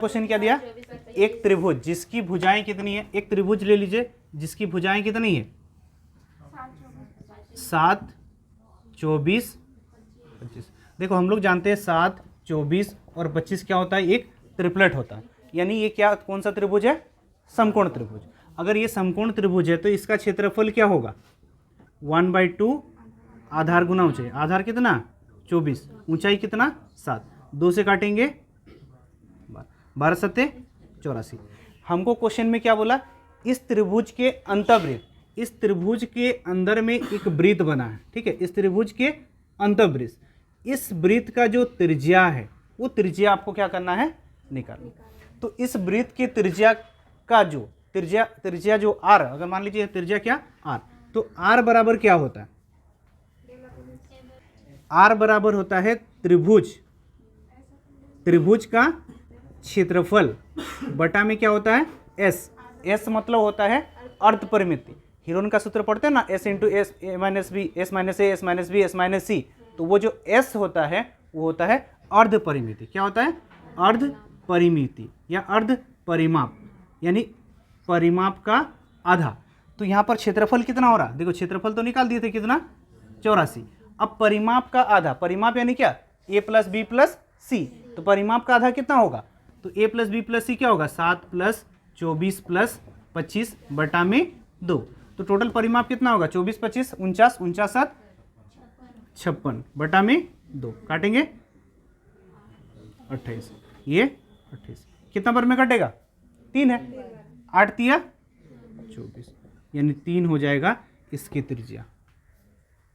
Question क्या दिया, एक त्रिभुज जिसकी भुजाएं कितनी है, एक त्रिभुज ले लीजिए जिसकी भुजाएं कितनी है 7, 24, 25। देखो हम लोग जानते हैं 7, 24 और 25 क्या होता है, एक ट्रिपलेट होता है। यानी ये क्या, कौन सा त्रिभुज है, समकोण त्रिभुज। अगर ये समकोण त्रिभुज है तो इसका क्षेत्रफल क्या होगा 1/2 आधार गुना ऊंचाई। आधार कितना 24, ऊंचाई कितना 7, 2 से काटेंगे 12 7 84। हमको क्वेश्चन में क्या बोला, इस त्रिभुज के अंतर्वृत्त, इस त्रिभुज के अंदर में एक वृत्त बना है, ठीक है। इस त्रिभुज के अंतर्वृत्त, इस वृत्त का जो त्रिज्या है वो त्रिज्या आपको क्या करना है, निकालना। तो इस वृत्त के त्रिज्या का जो त्रिज्या जो r, अगर मान लीजिए त्रिज्या क्या r, तो r बराबर क्या होता है, r बराबर होता है त्रिभुज का क्षेत्रफल बटा में क्या होता है s मतलब होता है अर्ध परिमिति। हीरोन का सूत्र पढ़ते हैं ना, s into s a minus b, s minus a, s minus b, s minus c. तो वो जो s होता है वो होता है अर्ध परिमिति। क्या होता है, अर्ध परिमिति या अर्ध परिमाप, यानी परिमाप का आधा। तो यहाँ पर क्षेत्रफल कितना हो रहा, देखो क्षेत्रफल तो निकाल दिए थे कितना 84। अब परिमाप का आधा, परिमाप यानी क्या a प्लस बी प्लस सी, तो परिमाप का आधा कितना होगा, तो a प्लस बी प्लस सी क्या होगा 7 प्लस 24 प्लस 25 बटा में 2। तो टोटल परिमाप कितना होगा 24 25 49 49 7 56 बटा में 2, काटेंगे 28, ये 28 कितना बार में कटेगा 3 है, 8 तिया 24, यानी 3 हो जाएगा इसकी त्रिज्या।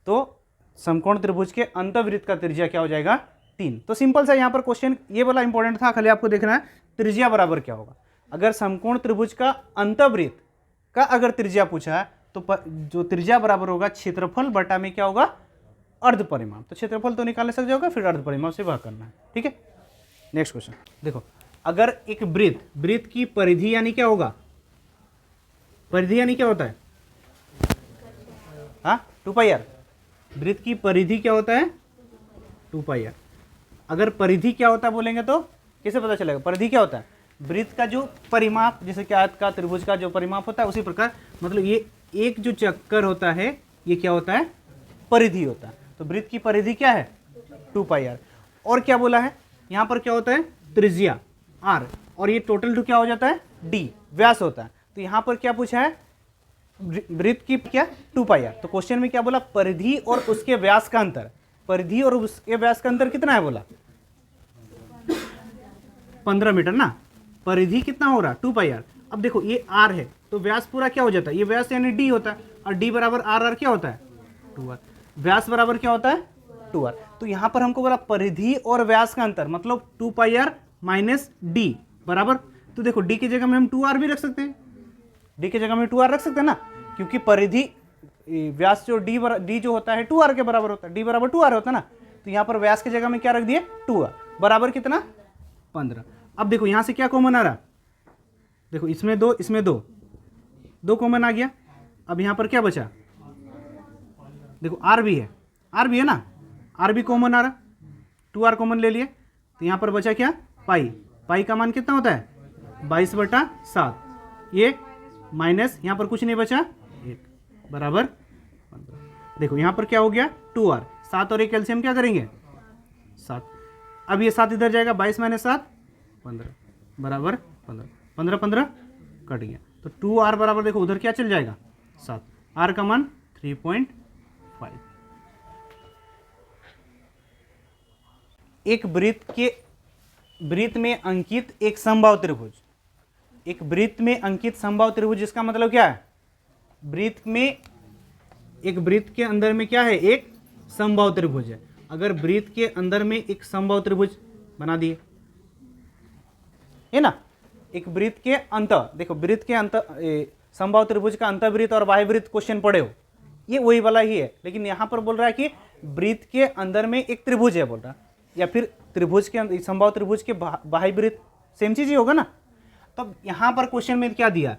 तो समकोण त्रिभुज के अंतर्वृत्त का त्रिज्या क्या हो जाएगा 3। तो सिंपल सा यहाँ पर क्वेश्चन ये वाला इंपॉर्टेंट था, खाली आपको देखना है त्रिज्या बराबर क्या होगा। अगर समकोण त्रिभुज का अंतर्वृत्त का अगर त्रिज्या पूछा है तो जो त्रिज्या बराबर होगा क्षेत्रफल बटा में क्या होगा अर्ध परिमाप। तो क्षेत्रफल तो निकालने सक जाओगे, फिर अर्ध परिमाप से भाग करना है, ठीक है। नेक्स्ट क्वेश्चन देखो, अगर एक वृत्त की परिधि यानी क्या होगा, परिधि यानी क्या होता है, हाँ 2πr। वृत्त की परिधि क्या होता है 2πr। अगर परिधि क्या होता है बोलेंगे तो कैसे पता चलेगा, परिधि क्या होता है, वृत्त का जो परिमाप, जैसे कि आयत का त्रिभुज का जो परिमाप होता है उसी प्रकार, मतलब ये एक जो चक्कर होता है ये क्या होता है परिधि होता है। तो वृत्त की परिधि क्या है 2πr। और क्या बोला है यहाँ पर क्या होता है त्रिज्या r, और ये टोटल क्या हो जाता है d, व्यास होता है। तो यहाँ पर क्या पूछा है वृत्त की क्या 2πr। तो क्वेश्चन में क्या बोला, परिधि और उसके व्यास का अंतर, परिधि और उसके व्यास का अंतर कितना है बोला 15 मीटर ना। परिधि कितना हो रहा 2πr। अब देखो ये r है तो व्यास पूरा क्या हो जाता है, ये व्यास यानी d होता है, और d बराबर r क्या होता है 2r। व्यास बराबर क्या होता है 2r। तो यहाँ पर हमको बोला परिधि और व्यास का अंतर मतलब 2πr माइनस d बराबर, तो देखो d की जगह में हम 2r भी रख सकते हैं, d की जगह में 2r रख सकते हैं ना, क्योंकि परिधि व्यास जो d जो होता है 2r के बराबर होता है, d बराबर 2r होता है ना। तो यहाँ पर व्यास की जगह में क्या रख दिए 2r बराबर कितना 15। अब देखो यहाँ से क्या कॉमन आ रहा, देखो इसमें 2 इसमें 2 कॉमन आ गया। अब यहाँ पर क्या बचा, देखो r भी है ना, r भी कॉमन आ रहा, 2r कॉमन ले लिए। तो यहाँ पर बचा क्या पाई का मान कितना होता है 22/7, ये माइनस यहाँ पर कुछ नहीं बचा 1 बराबर 15। देखो यहाँ पर क्या हो गया 2r, 7 और 1 कैल्शियम क्या करेंगे 7। अब ये 7 इधर जाएगा, 22 - 7 15 बराबर 15, 15 15 कट गया। तो 2r बराबर देखो उधर क्या चल जाएगा 7, r का मान 3.5। एक वृत्त में अंकित एक समबाहु त्रिभुज, एक वृत्त में अंकित समबाहु त्रिभुज, इसका मतलब क्या है एक वृत्त के अंदर में क्या है एक समबाहु त्रिभुज है। अगर वृत्त के अंदर में एक समबाहु त्रिभुज बना दिए है ना, एक वृत्त के अंत, देखो वृत्त के अंत समबाहु त्रिभुज का अंतर्वृत्त और बाह्य वृत्त क्वेश्चन पढ़े हो, ये वही वाला ही है, लेकिन यहाँ पर बोल रहा है कि वृत्त के अंदर में एक त्रिभुज है बोल रहा, या फिर त्रिभुज के समबाहु त्रिभुज के बाह्य वृत्त सेम चीज ही होगा ना। तब यहाँ पर क्वेश्चन में क्या दिया,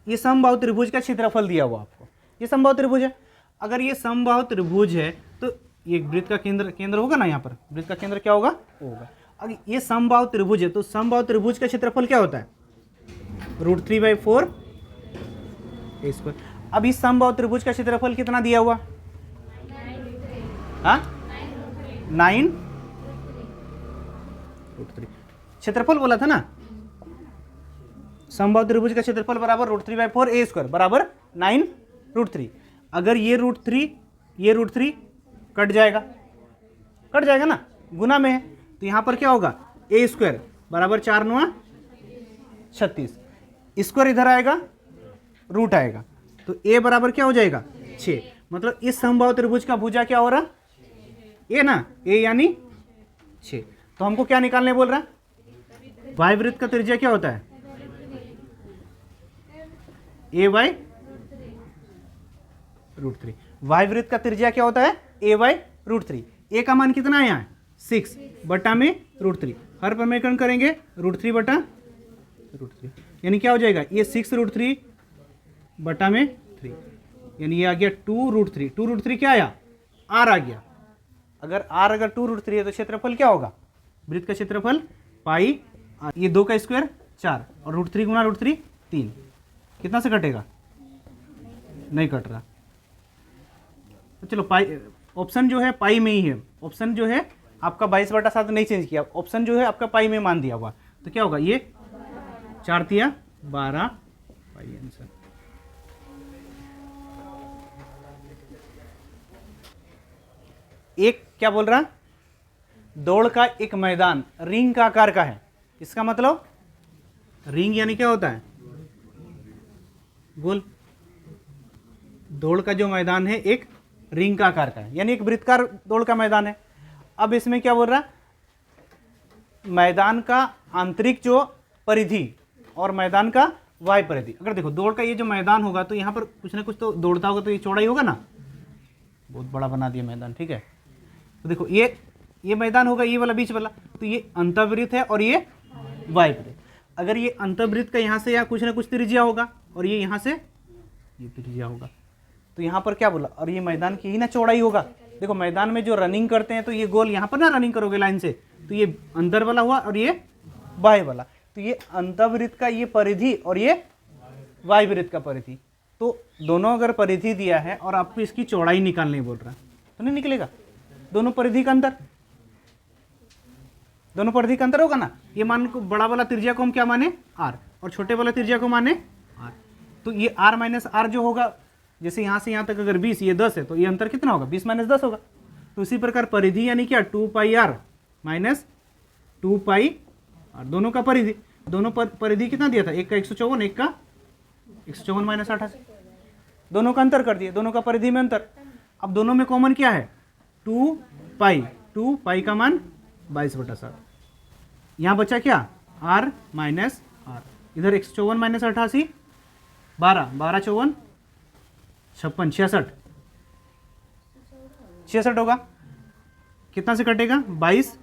ये समबाहु त्रिभुज का क्षेत्रफल दिया हुआ आपको, ये समबाहु त्रिभुज है। अगर ये समबाहु त्रिभुज है तो ये वृत्त का केंद्र होगा ना, यहाँ पर वृत्त का केंद्र क्या होगा होगा। अगर ये समबाहु त्रिभुज है तो समबाहु त्रिभुज का क्षेत्रफल क्या होता है? √3/4 a स्क्वायर। अब इस समबाहु त्रिभुज का क्षेत्रफल कितना दिया हुआ? हाँ 9√3 क्षेत्रफल बोला था ना। समबाहु त्रिभुज का क्षेत्रफल बराबर √3/4 a स्क्वायर बराबर 9√3। अगर ये √3 कट जाएगा ना, गुना में है, तो यहां पर क्या होगा? a स्क्वायर बराबर 4×9 36, स्क्वायर इधर आएगा, रूट आएगा, तो a बराबर क्या हो जाएगा? 6। मतलब इस समबाहु त्रिभुज का भुजा क्या हो रहा? a ना, a यानी 6। तो हमको क्या निकालने बोल रहा? वाय वृत्त का त्रिज्या क्या होता है? a/√3। वाय वृत्त का त्रिज्या क्या होता है? a/√3। a का मान कितना है यहाँ? 6 बटा में √3। हर पर समीकरण करेंगे √3 बटा √3, यानी क्या हो जाएगा? ये 6√3 बटा में 3, यानी ये आ गया 2√3। 2√3 क्या आया? r आ गया। अगर r 2√3 है तो क्षेत्रफल क्या होगा? वृत्त का क्षेत्रफल पाई r। ये 2 का स्क्वायर 4 और √3 गुना √3 3। कितना से कटेगा? नहीं कट रहा। तो चलो पाई, ऑप्शन जो है पाई में ही है। ऑप्शन जो है आपका 22/7 नहीं चेंज किया, ऑप्शन जो है आपका पाई में मान दिया हुआ। तो क्या होगा? ये 4×3 12 पाई आंसर। एक क्या बोल रहा? दौड़ का एक मैदान रिंग का आकार का है। इसका मतलब रिंग यानी क्या होता है? गोल। दौड़ का जो मैदान है एक रिंग का आकार का है, यानी एक वृत्ताकार दौड़ का मैदान है। अब इसमें क्या बोल रहा? मैदान का आंतरिक जो परिधि और मैदान का वाय परिधि। अगर देखो दौड़ का ये जो मैदान होगा तो यहाँ पर कुछ ना कुछ तो दौड़ता होगा, तो ये चौड़ाई होगा ना। बहुत बड़ा बना दिया मैदान, ठीक है। तो देखो ये मैदान होगा, ये वाला बीच वाला, तो ये अंतर्वृत्त है और ये वाय वृत्त। अगर ये अंतर्वृत्त का यहाँ से या कुछ ना कुछ त्रिज्या होगा और ये यहाँ से ये त्रिज्या होगा, तो यहाँ पर क्या बोला? और ये मैदान की ही ना चौड़ाई होगा। देखो मैदान में जो रनिंग करते हैं तो ये गोल यहाँ पर ना रनिंग करोगे लाइन से, तो ये अंदर वाला हुआ और ये बाह्य वाला, तो ये अंतर्वृत्त का ये परिधि और ये वाय वृत्त का परिधि। तो दोनों अगर परिधि दिया है और आपको इसकी चौड़ाई निकालने बोल रहा है तो नहीं निकलेगा। दोनों परिधि का अंतर, दोनों परिधि का अंतर होगा ना। ये मान को बड़ा वाला त्रिज्या को हम क्या माने? r, और छोटे वाला त्रिज्या को माने r। तो ये r - r जो होगा, जैसे यहाँ से यहाँ तक अगर 20 ये 10 है तो ये अंतर कितना होगा? 20 - 10 होगा। तो इसी प्रकार परिधि यानी क्या? 2πr माइनस 2πr, दोनों का परिधि। दोनों परिधि कितना दिया था? एक का 154, एक का 154 - 88, दोनों का अंतर कर दिए, दोनों का परिधि में अंतर। अब दोनों में कॉमन क्या है? 2π का मान 22/7। यहाँ बचा क्या? r minus r। इधर 154 - 88 12, 12 54 56, 66 होगा। कितना से कटेगा? 22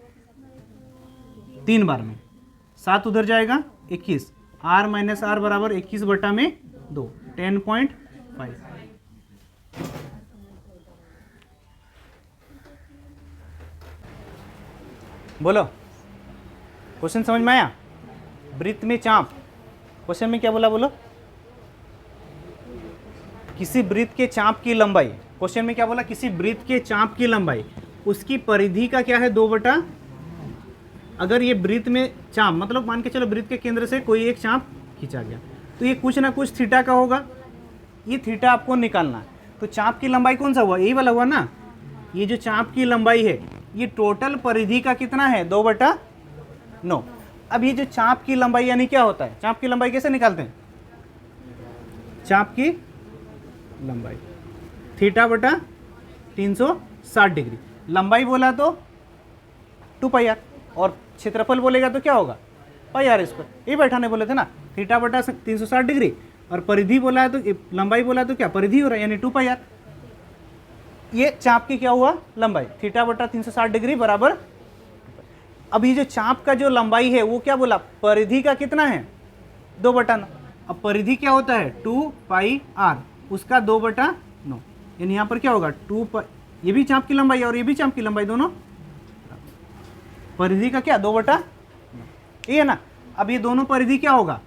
3 बार में, 7 उधर जाएगा 21, r - r बराबर 21 बटा में 2, 10.5। बोलो, क्वेश्चन समझ में आया? वृत्त में चाप, क्वेश्चन में क्या बोला? बोलो, किसी वृत्त के चाप की लंबाई। क्वेश्चन में क्या बोला? किसी वृत्त के चाप की लंबाई, उसकी परिधि का क्या है? 2 अगर ये वृत्त में चाप, मतलब मान के चलो वृत्त के केंद्र से कोई एक चाप खींचा गया, तो ये कुछ ना कुछ थीटा का होगा। ये थीटा आपको निकालना है। तो चाप की लंबाई कौन सा हुआ? यही वाला हुआ ना। ये जो चाप की लंबाई है ये टोटल परिधि का कितना है? 2/9। अब ये जो चाप की लंबाई यानी क्या होता है? चाप की लंबाई कैसे निकालते हैं? चाप की लंबाई θ/360 डिग्री। लंबाई बोला तो 2πr और क्षेत्रफल बोलेगा तो क्या होगा? πr square. ये बैठाने बोले थे ना, θ/360 डिग्री, और परिधि बोला है तो लंबाई बोला तो क्या? परिधि हो रहा है, यानी 2πr। ये चाप की क्या हुआ? लंबाई। θ/360 डिग्री बराबर। अब ये जो चाप का जो लंबाई है वो क्या बोला? परिधि का कितना है? 2/9। अब परिधि क्या होता है? 2πr, उसका 2/9, यानी यहाँ पर क्या होगा? 2π, ये भी चाप की लंबाई और ये भी चाप की लंबाई, दोनों। परिधि का क्या 2/, ये है ना। अब ये दोनों परिधि क्या होगा,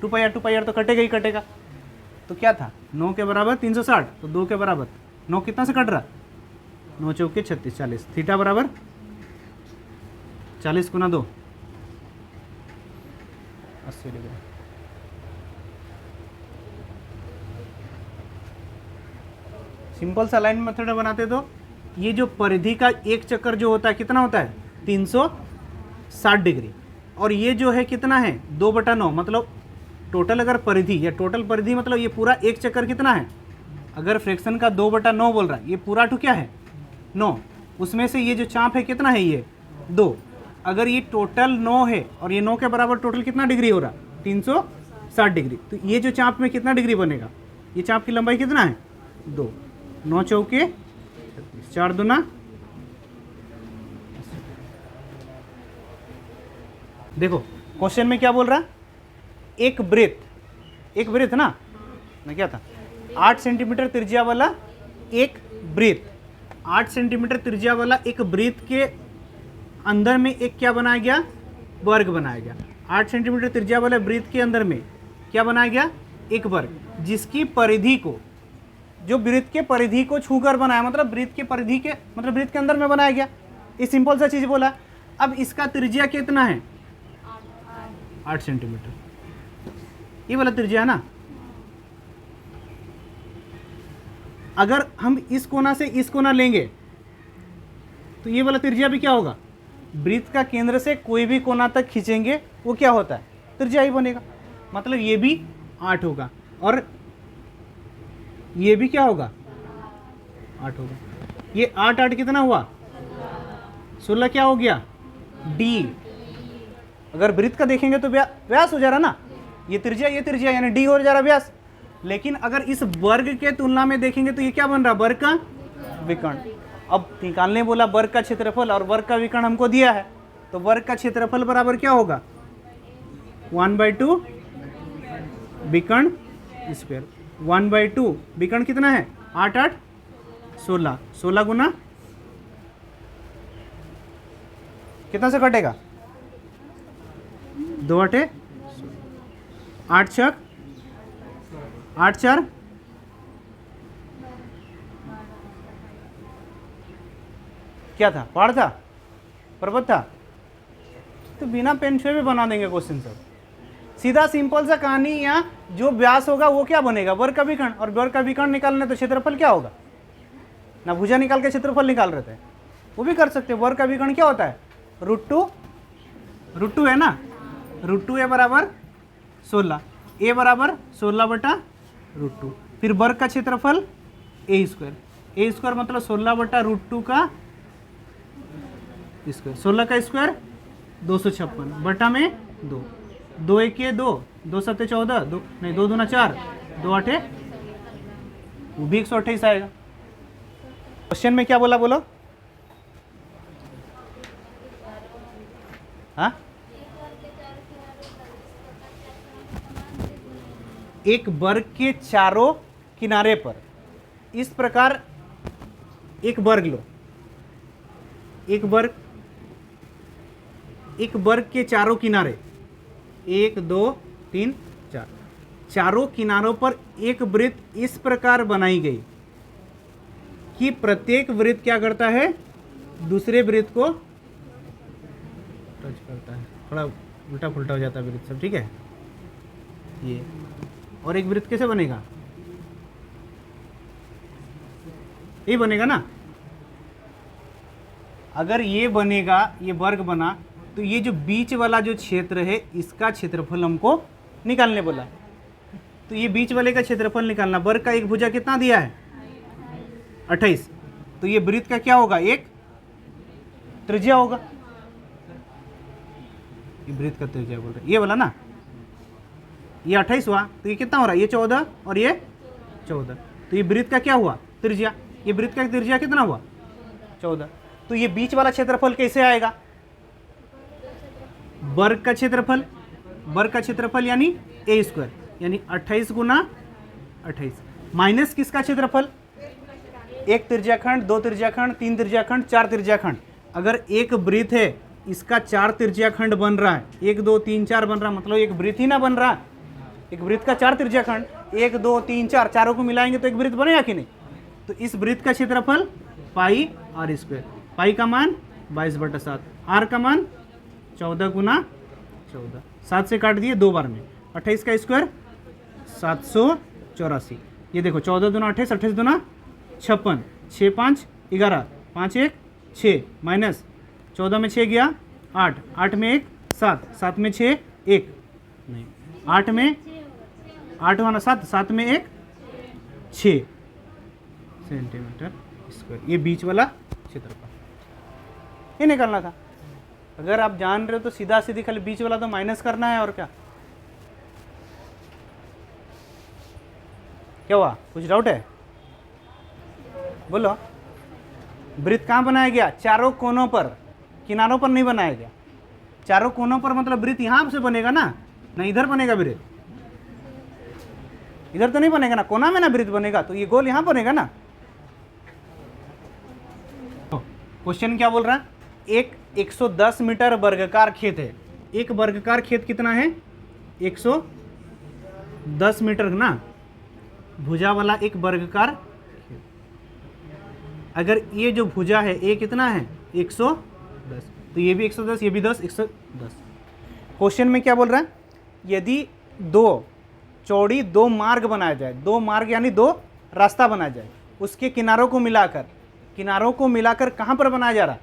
2πr तो कटेगा ही कटेगा। तो क्या था 9 के बराबर 360, तो 2 के बराबर 9 कितना से कट रहा, 9 चौके 36, 40। थीटा बराबर 40 गुना 2, 80 डिग्री। सिंपल सा लाइन मेथड बनाते तो ये जो परिधि का एक चक्कर जो होता है कितना होता है 360 डिग्री, और ये जो है कितना है 2/9, मतलब टोटल अगर परिधि या टोटल परिधि मतलब ये पूरा एक चक्कर कितना है, अगर फ्रैक्शन का 2/9 बोल रहा है, ये पूरा टू क्या है 9, उसमें से ये जो चाप है कितना है ये 2। अगर ये टोटल 9 है और ये 9 के बराबर टोटल कितना डिग्री हो रहा 360 डिग्री, तो ये जो चाप में कितना डिग्री बनेगा, ये चाप की लंबाई कितना है 2, 9 चौके 4 दूना। देखो क्वेश्चन में क्या बोल रहा, एक ब्रेथ ना क्या था 8 सेंटीमीटर त्रिज्या वाला एक ब्रेथ, 8 सेंटीमीटर त्रिज्या वाला एक ब्रेथ के अंदर में एक क्या बनाया गया, वर्ग बनाया गया। 8 सेंटीमीटर त्रिज्या वाले ब्रेथ के अंदर में क्या बनाया गया, एक वर्ग, जिसकी परिधि को, जो ब्रेथ के परिधि को छूकर बनाया, मतलब ब्रेथ के परिधि के मतलब ब्रेथ के अंदर में बनाया गया। ये सिंपल सा चीज बोला। अब इसका त्रिज्या कितना है 8 सेंटीमीटर, ये वाला त्रिज्या है ना। अगर हम इस कोना से इस कोना लेंगे तो ये वाला त्रिज्या भी क्या होगा, वृत्त का केंद्र से कोई भी कोना तक खींचेंगे वो क्या होता है त्रिज्या ही बनेगा, मतलब ये भी 8 होगा और ये भी क्या होगा 8 होगा। ये 8 8 कितना हुआ 16, क्या हो गया डी। अगर वृत्त का देखेंगे तो व्यास हो जा रहा ना, ये त्रिज्या यानी डी हो जा रहा व्यास। लेकिन अगर इस वर्ग के तुलना में देखेंगे तो ये क्या बन रहा, वर्ग का विकर्ण। अब निकालने बोला वर्ग का क्षेत्रफल और वर्ग का विकर्ण हमको दिया है, तो वर्ग का क्षेत्रफल बराबर क्या होगा 1/2 विकर्ण स्क्वायर। 1/2 विकर्ण कितना है 8 8 16, 16 गुना कितना से कटेगा 2 8 8 6 8 4 क्या था, पहाड़ था, पर्वत था, तो बिना पेन छुए भी बना देंगे क्वेश्चन सब। सीधा सिंपल सा कहानी, यहाँ जो व्यास होगा वो क्या बनेगा वर्ग का विकर्ण, और वर्ग का विकर्ण निकालने तो क्षेत्रफल क्या होगा ना, भुजा निकाल के क्षेत्रफल निकाल रहे थे वो भी कर सकते। वर्ग का विकर्ण क्या होता है √2 है ना, √2 ए बराबर 16, ए बराबर 16/√2। फिर वर्ग का क्षेत्रफल ए स्क्वायर मतलब 16/√2 का स्क्वायर, 16 का स्क्वायर 256 बटा में 2, 2 1 2, 2 7 14, 2 नहीं 2 दूना 4, 2 8 वो भी 128 आएगा। क्वेश्चन में क्या बोला बोलो, हाँ एक वर्ग के चारों किनारे पर इस प्रकार एक वर्ग लो, एक वर्ग के चारों किनारे 1 2 3 4, चारों किनारों पर एक वृत्त इस प्रकार बनाई गई कि प्रत्येक वृत्त क्या करता है दूसरे वृत्त को टच करता है, थोड़ा उल्टा पुल्टा हो जाता है वृत्त सब, ठीक है। ये और एक वृत्त कैसे बनेगा, ये बनेगा ना। अगर ये बनेगा, ये वर्ग बना, तो ये जो बीच वाला जो क्षेत्र है इसका क्षेत्रफल हमको निकालने बोला, तो ये बीच वाले का क्षेत्रफल निकालना। वर्ग का एक भुजा कितना दिया है 28, तो ये वृत्त का क्या होगा एक त्रिज्या होगा, ये वृत्त का त्रिज्या बोल रहे ये वाला ना, ये 28 हुआ, तो ये कितना हो रहा है ये 14 और ये 14, तो ये वृत्त का क्या हुआ त्रिज्या, ये वृत्त का त्रिज्या कितना हुआ 14। तो ये बीच वाला क्षेत्रफल कैसे आएगा, वर्ग का क्षेत्रफल यानी ए स्क्वायर यानी 28 गुना 28 माइनस किसका क्षेत्रफल, एक त्रिज्याखंड, 2 त्रिज्याखंड, 3 त्रिज्याखंड, 4 त्रिज्याखंड, अगर एक वृत्त है, इसका 4 त्रिज्याखंड बन रहा है, 1 2 3 4 बन रहा है, मतलब एक वृत्त ही ना बन रहा। एक वृत्त का 4 त्रिज्याखंड, 1 2 3 4, चारों को मिलाएंगे तो एक वृत्त बनेगा कि नहीं। तो इस वृत्त का क्षेत्रफल पाई आर स्क्वायर, पाई का मान 22/7, आर का मान 14 गुना 14, 7 से काट दिए 2 बार में, 28 का स्क्वायर 784। ये देखो 14 दूना 28, 28 दूना 56, 6 5 11, 5 1 6, माइनस 14 में 6 गया 8, 8 में 1 7, 7 में 6 1 नहीं, 8 में 8 वाला 7, 7 में 1 6 सेंटीमीटर स्क्वायर। ये बीच वाला क्षेत्रफल ये निकालना था। अगर आप जान रहे हो तो सीधा सीधी खाली बीच वाला तो माइनस करना है, और क्या हुआ, कुछ डाउट है बोलो। वृत्त कहाँ बनाया गया, चारों कोनों पर, किनारों पर नहीं बनाया गया। चारों कोनों पर मतलब वृत्त यहां से बनेगा ना, नहीं इधर बनेगा वृत्त, इधर तो नहीं बनेगा ना, कोना में ना वृत्त बनेगा, तो ये गोल यहां बनेगा ना। क्वेश्चन क्या बोल रहा है, एक 110 मीटर वर्गाकार खेत है। एक वर्गाकार खेत कितना है, 110 मीटर ना, भुजा वाला एक वर्गाकार खेत। अगर ये जो भुजा है ये कितना है 110, तो ये भी 110, ये भी 10, 110। क्वेश्चन में क्या बोल रहा है, यदि चौड़ी दो मार्ग बनाया जाए, 2 मार्ग यानी 2 रास्ता बनाया जाए, उसके किनारों को मिलाकर कहां पर बनाया जा रहा है,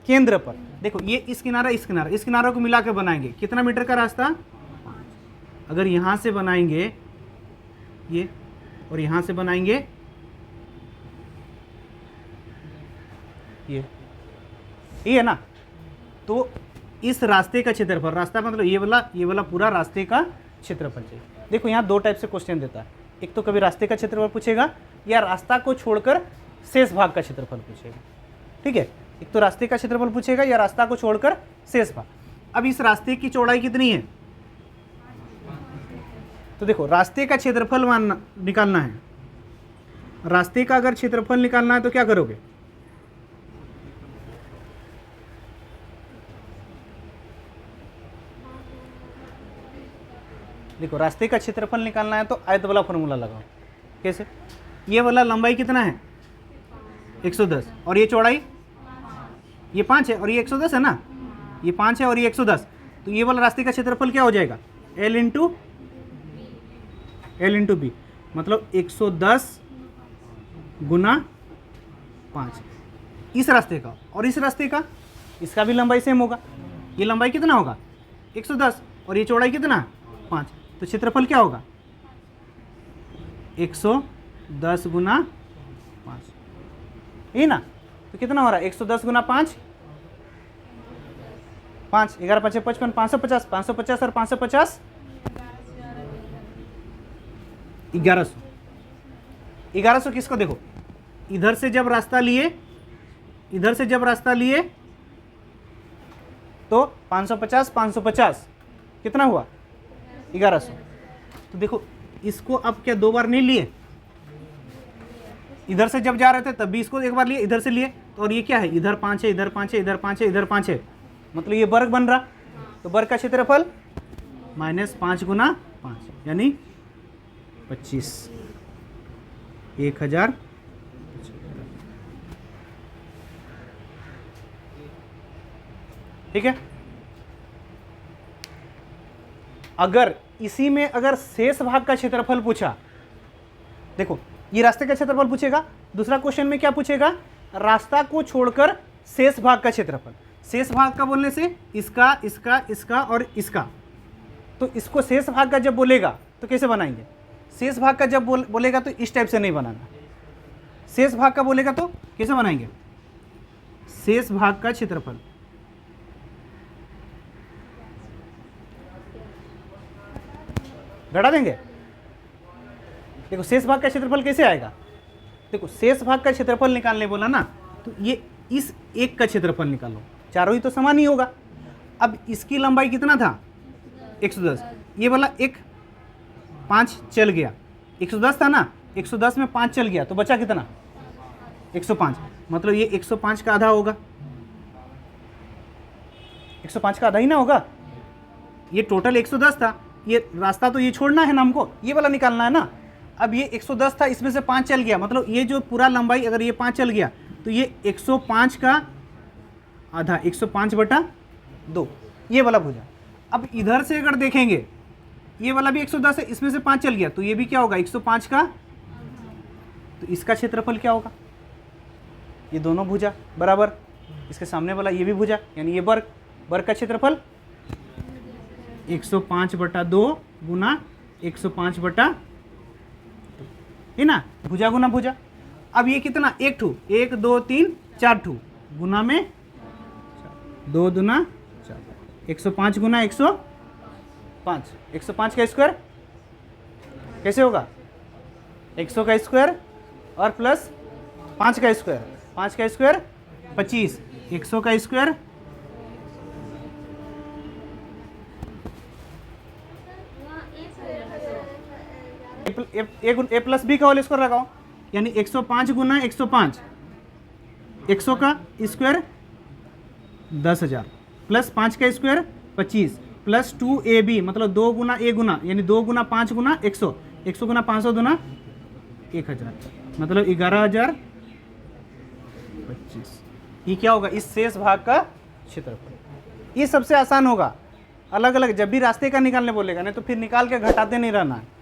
केंद्र पर। देखो ये इस किनारों को मिलाकर बनाएंगे, कितना मीटर का रास्ता 5। अगर यहां से बनाएंगे ये, और यहां से बनाएंगे ये है ना, तो इस रास्ते का क्षेत्रफल, रास्ता मतलब ये वाला पूरा रास्ते का क्षेत्रफल चाहिए। देखो यहाँ 2 टाइप से क्वेश्चन देता है, एक तो कभी रास्ते का क्षेत्रफल पूछेगा, या रास्ता को छोड़कर शेष भाग का क्षेत्रफल पूछेगा। ठीक है, एक तो रास्ते का क्षेत्रफल पूछेगा या रास्ता को छोड़कर शेष भाग। अब इस रास्ते की चौड़ाई कितनी है, तो देखो रास्ते का क्षेत्रफल निकालना है। रास्ते का अगर क्षेत्रफल निकालना है तो क्या करोगे, देखो रास्ते का क्षेत्रफल निकालना है तो आयत वाला फॉर्मूला लगाओ। कैसे, ये वाला लंबाई कितना है 110, और ये चौड़ाई ये 5 है, और ये 110 है ना, ये 5 है और ये 110, तो ये वाला रास्ते का क्षेत्रफल क्या हो जाएगा, L इंटू बी, मतलब 110 गुना 5 इस रास्ते का, और इस रास्ते का, इसका भी लंबाई सेम होगा। ये लंबाई कितना होगा 110, और ये चौड़ाई कितना 5, तो क्षेत्रफल क्या होगा 110 गुना 5, ये ना, तो कितना हो रहा है 110 गुना 5, 5 11 5 55, 550, 550 और 550 1100 किसको, देखो इधर से जब रास्ता लिए तो 550 कितना हुआ 1100। तो देखो इसको अब क्या 2 बार नहीं लिए, इधर से जब जा रहे थे तब भी इसको एक बार लिए, इधर से लिए, तो और ये क्या है, इधर 5 है, इधर 5 है, इधर 5 है, इधर 5 है, मतलब ये वर्ग बन रहा। तो वर्ग का क्षेत्रफल -5 गुना 5 यानी 25, 1000। ठीक है, अगर इसी में अगर शेष भाग का क्षेत्रफल पूछा, देखो ये रास्ते का क्षेत्रफल पूछेगा, दूसरा क्वेश्चन में क्या पूछेगा, रास्ता को छोड़कर शेष भाग का क्षेत्रफल। शेष भाग का बोलने से इसका, इसका, इसका और इसका, तो इसको शेष भाग का जब बोलेगा तो कैसे बनाएंगे, शेष भाग का जब बोलेगा तो इस टाइप से नहीं बनाना, शेष भाग का बोलेगा तो कैसे बनाएंगे, शेष भाग का क्षेत्रफल घटा देंगे। देखो शेष भाग का क्षेत्रफल कैसे आएगा, देखो शेष भाग का क्षेत्रफल निकालने बोला ना, तो ये इस एक का क्षेत्रफल निकालो, चारों ही तो समान ही होगा। अब इसकी लंबाई कितना था 110, ये वाला एक 5 चल गया, 110 था ना, 110 में 5 चल गया तो बचा कितना 105, मतलब ये 105 का आधा होगा, 105 का आधा ही ना होगा। ये टोटल 110 था, ये रास्ता तो ये छोड़ना है ना हमको, ये वाला निकालना है ना। अब ये 110 था, इसमें से 5 चल गया, मतलब ये जो पूरा लंबाई अगर ये 5 चल गया तो ये 105 का आधा 105/2 ये वाला भुजा। अब इधर से अगर देखेंगे ये वाला भी 110 है, इसमें से 5 चल गया तो ये भी क्या होगा 105 का, तो इसका क्षेत्रफल क्या होगा, ये दोनों भुजा बराबर, इसके सामने वाला ये भी भुजा, यानी ये वर्ग, वर्ग का क्षेत्रफल 105/2 गुना 105/2 है ना, भुजा गुना भुजा। अब ये कितना, एक ठू, 1 2 3 4 ठू गुना में 2 दूना 4, 105 गुना 105, 105 का स्क्वायर कैसे होगा, 100 का स्क्वायर और प्लस 5 का स्क्वायर, 5 का स्क्वायर 25, 100 का स्क्वायर ए प्लस बी का होल स्क्वायर लगाओ, यानी 105 गुना 105, 100 का स्क्वायर 10,000 प्लस 5 का स्क्वायर 25 प्लस 2ab मतलब 2 गुना a गुना, यानी 2 गुना 5 गुना 100, 100 गुना 500 गुना 1000, मतलब 11,025। ये क्या होगा, इस शेष भाग का क्षेत्रफल। ये सबसे आसान होगा, अलग अलग जब भी रास्ते का निकालने बोलेगा, नहीं तो फिर निकाल के घटाते नहीं रहना है।